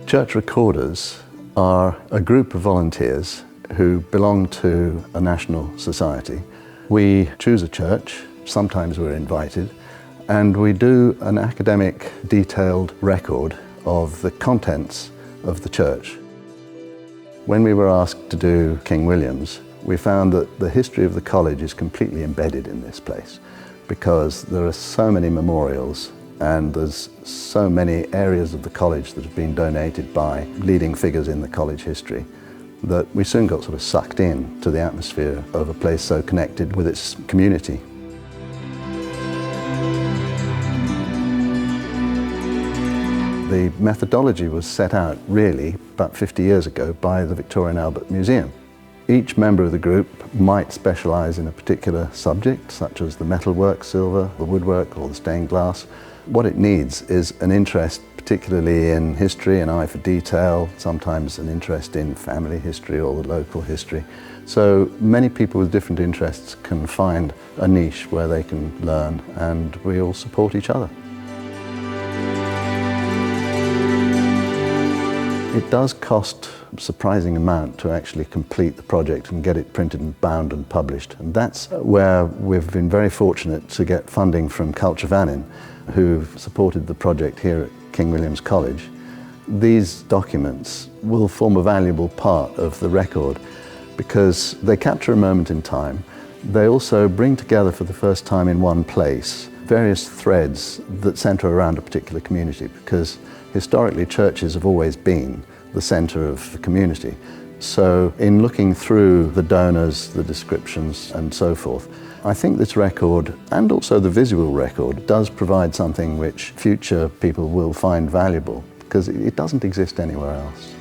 Church recorders are a group of volunteers who belong to a national society. We choose a church, sometimes we're invited, and we do an academic, detailed record of the contents of the church. When we were asked to do King William's, we found that the history of the college is completely embedded in this place because there are so many memorials and there's so many areas of the college that have been donated by leading figures in the college history that we soon got sort of sucked in to the atmosphere of a place so connected with its community. The methodology was set out really about 50 years ago by the Victoria and Albert Museum. Each member of the group might specialise in a particular subject, such as the metalwork, silver, the woodwork or the stained glass. What it needs is an interest particularly in history, an eye for detail, sometimes an interest in family history or the local history. So many people with different interests can find a niche where they can learn, and we all support each other. It does cost a surprising amount to actually complete the project and get it printed and bound and published. And that's where we've been very fortunate to get funding from Culture Vannin, who've supported the project here at King William's College. These documents will form a valuable part of the record because they capture a moment in time. They also bring together for the first time in one place various threads that centre around a particular community, because historically churches have always been the centre of the community. So in looking through the donors, the descriptions and so forth, I think this record, and also the visual record, does provide something which future people will find valuable because it doesn't exist anywhere else.